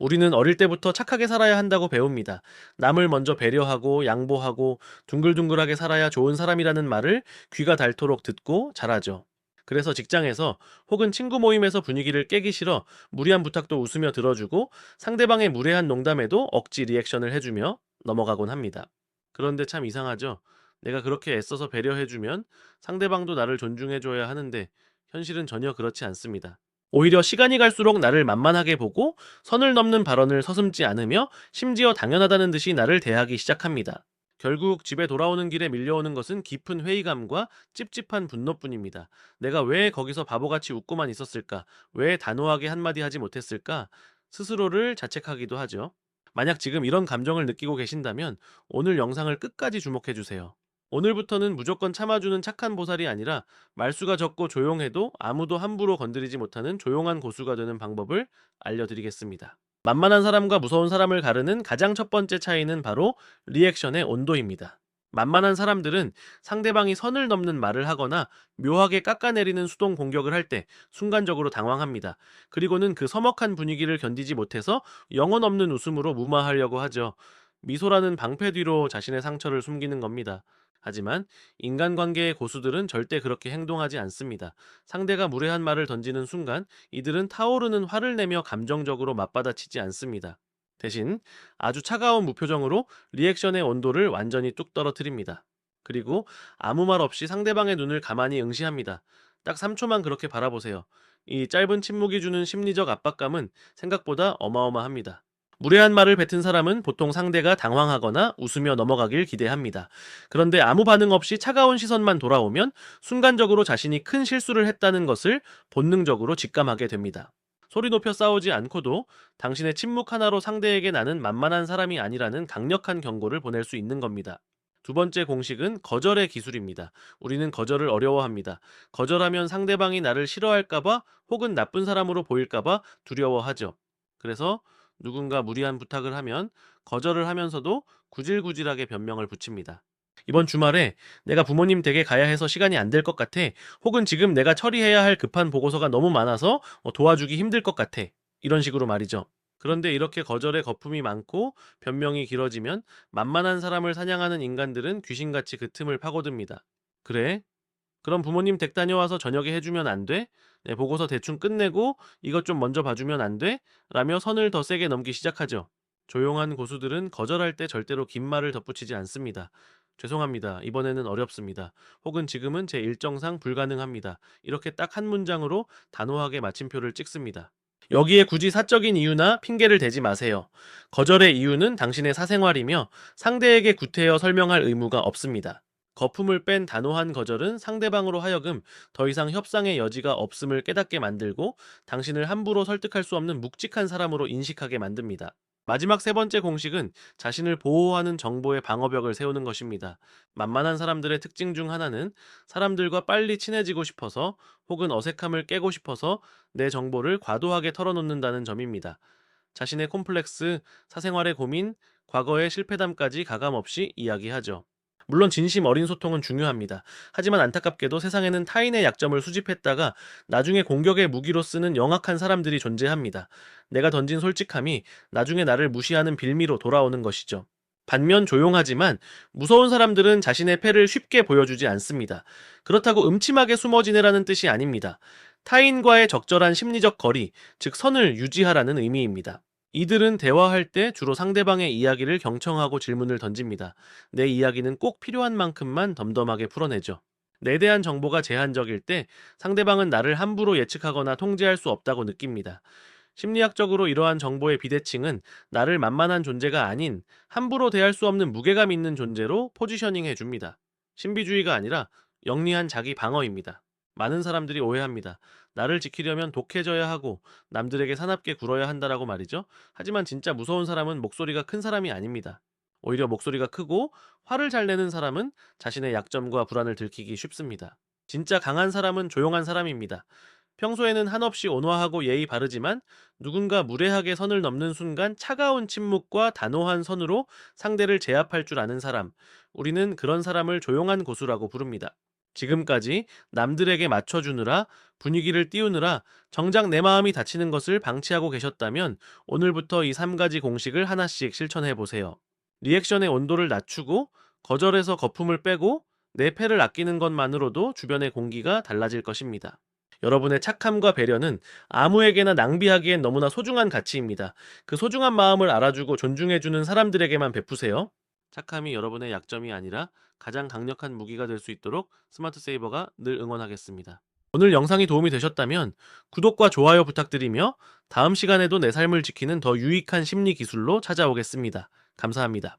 우리는 어릴 때부터 착하게 살아야 한다고 배웁니다. 남을 먼저 배려하고 양보하고 둥글둥글하게 살아야 좋은 사람이라는 말을 귀가 닳도록 듣고 자라죠. 그래서 직장에서 혹은 친구 모임에서 분위기를 깨기 싫어 무리한 부탁도 웃으며 들어주고 상대방의 무례한 농담에도 억지 리액션을 해주며 넘어가곤 합니다. 그런데 참 이상하죠? 내가 그렇게 애써서 배려해주면 상대방도 나를 존중해줘야 하는데 현실은 전혀 그렇지 않습니다. 오히려 시간이 갈수록 나를 만만하게 보고 선을 넘는 발언을 서슴지 않으며 심지어 당연하다는 듯이 나를 대하기 시작합니다. 결국 집에 돌아오는 길에 밀려오는 것은 깊은 회의감과 찝찝한 분노뿐입니다. 내가 왜 거기서 바보같이 웃고만 있었을까? 왜 단호하게 한마디 하지 못했을까? 스스로를 자책하기도 하죠. 만약 지금 이런 감정을 느끼고 계신다면 오늘 영상을 끝까지 주목해 주세요. 오늘부터는 무조건 참아주는 착한 보살이 아니라 말수가 적고 조용해도 아무도 함부로 건드리지 못하는 조용한 고수가 되는 방법을 알려드리겠습니다. 만만한 사람과 무서운 사람을 가르는 가장 첫 번째 차이는 바로 리액션의 온도입니다. 만만한 사람들은 상대방이 선을 넘는 말을 하거나 묘하게 깎아내리는 수동 공격을 할 때 순간적으로 당황합니다. 그리고는 그 서먹한 분위기를 견디지 못해서 영혼 없는 웃음으로 무마하려고 하죠. 미소라는 방패 뒤로 자신의 상처를 숨기는 겁니다. 하지만 인간관계의 고수들은 절대 그렇게 행동하지 않습니다. 상대가 무례한 말을 던지는 순간 이들은 타오르는 화를 내며 감정적으로 맞받아치지 않습니다. 대신 아주 차가운 무표정으로 리액션의 온도를 완전히 뚝 떨어뜨립니다. 그리고 아무 말 없이 상대방의 눈을 가만히 응시합니다. 딱 3초만 그렇게 바라보세요. 이 짧은 침묵이 주는 심리적 압박감은 생각보다 어마어마합니다. 무례한 말을 뱉은 사람은 보통 상대가 당황하거나 웃으며 넘어가길 기대합니다. 그런데 아무 반응 없이 차가운 시선만 돌아오면 순간적으로 자신이 큰 실수를 했다는 것을 본능적으로 직감하게 됩니다. 소리 높여 싸우지 않고도 당신의 침묵 하나로 상대에게 나는 만만한 사람이 아니라는 강력한 경고를 보낼 수 있는 겁니다. 두 번째 공식은 거절의 기술입니다. 우리는 거절을 어려워합니다. 거절하면 상대방이 나를 싫어할까봐 혹은 나쁜 사람으로 보일까봐 두려워하죠. 그래서 누군가 무리한 부탁을 하면 거절을 하면서도 구질구질하게 변명을 붙입니다. 이번 주말에 내가 부모님 댁에 가야 해서 시간이 안 될 것 같아. 혹은 지금 내가 처리해야 할 급한 보고서가 너무 많아서 도와주기 힘들 것 같아. 이런 식으로 말이죠. 그런데 이렇게 거절의 거품이 많고 변명이 길어지면 만만한 사람을 사냥하는 인간들은 귀신같이 그 틈을 파고듭니다. 그래? 그럼 부모님 댁 다녀와서 저녁에 해주면 안 돼? 네, 보고서 대충 끝내고 이것 좀 먼저 봐주면 안 돼? 라며 선을 더 세게 넘기 시작하죠. 조용한 고수들은 거절할 때 절대로 긴 말을 덧붙이지 않습니다. 죄송합니다. 이번에는 어렵습니다. 혹은 지금은 제 일정상 불가능합니다. 이렇게 딱 한 문장으로 단호하게 마침표를 찍습니다. 여기에 굳이 사적인 이유나 핑계를 대지 마세요. 거절의 이유는 당신의 사생활이며 상대에게 구태여 설명할 의무가 없습니다. 거품을 뺀 단호한 거절은 상대방으로 하여금 더 이상 협상의 여지가 없음을 깨닫게 만들고 당신을 함부로 설득할 수 없는 묵직한 사람으로 인식하게 만듭니다. 마지막 세 번째 공식은 자신을 보호하는 정보의 방어벽을 세우는 것입니다. 만만한 사람들의 특징 중 하나는 사람들과 빨리 친해지고 싶어서 혹은 어색함을 깨고 싶어서 내 정보를 과도하게 털어놓는다는 점입니다. 자신의 콤플렉스, 사생활의 고민, 과거의 실패담까지 가감없이 이야기하죠. 물론 진심 어린 소통은 중요합니다. 하지만 안타깝게도 세상에는 타인의 약점을 수집했다가 나중에 공격의 무기로 쓰는 영악한 사람들이 존재합니다. 내가 던진 솔직함이 나중에 나를 무시하는 빌미로 돌아오는 것이죠. 반면 조용하지만 무서운 사람들은 자신의 패를 쉽게 보여주지 않습니다. 그렇다고 음침하게 숨어 지내라는 뜻이 아닙니다. 타인과의 적절한 심리적 거리, 즉 선을 유지하라는 의미입니다. 이들은 대화할 때 주로 상대방의 이야기를 경청하고 질문을 던집니다. 내 이야기는 꼭 필요한 만큼만 덤덤하게 풀어내죠. 내 대한 정보가 제한적일 때 상대방은 나를 함부로 예측하거나 통제할 수 없다고 느낍니다. 심리학적으로 이러한 정보의 비대칭은 나를 만만한 존재가 아닌 함부로 대할 수 없는 무게감 있는 존재로 포지셔닝 해줍니다. 신비주의가 아니라 영리한 자기 방어입니다. 많은 사람들이 오해합니다. 나를 지키려면 독해져야 하고 남들에게 사납게 굴어야 한다라고 말이죠. 하지만 진짜 무서운 사람은 목소리가 큰 사람이 아닙니다. 오히려 목소리가 크고 화를 잘 내는 사람은 자신의 약점과 불안을 들키기 쉽습니다. 진짜 강한 사람은 조용한 사람입니다. 평소에는 한없이 온화하고 예의 바르지만 누군가 무례하게 선을 넘는 순간 차가운 침묵과 단호한 선으로 상대를 제압할 줄 아는 사람. 우리는 그런 사람을 조용한 고수라고 부릅니다. 지금까지 남들에게 맞춰주느라 분위기를 띄우느라 정작 내 마음이 다치는 것을 방치하고 계셨다면 오늘부터 이 3가지 공식을 하나씩 실천해 보세요. 리액션의 온도를 낮추고 거절해서 거품을 빼고 내 패를 아끼는 것만으로도 주변의 공기가 달라질 것입니다. 여러분의 착함과 배려는 아무에게나 낭비하기엔 너무나 소중한 가치입니다. 그 소중한 마음을 알아주고 존중해주는 사람들에게만 베푸세요. 착함이 여러분의 약점이 아니라 가장 강력한 무기가 될 수 있도록 스마트 세이버가 늘 응원하겠습니다. 오늘 영상이 도움이 되셨다면 구독과 좋아요 부탁드리며 다음 시간에도 내 삶을 지키는 더 유익한 심리 기술로 찾아오겠습니다. 감사합니다.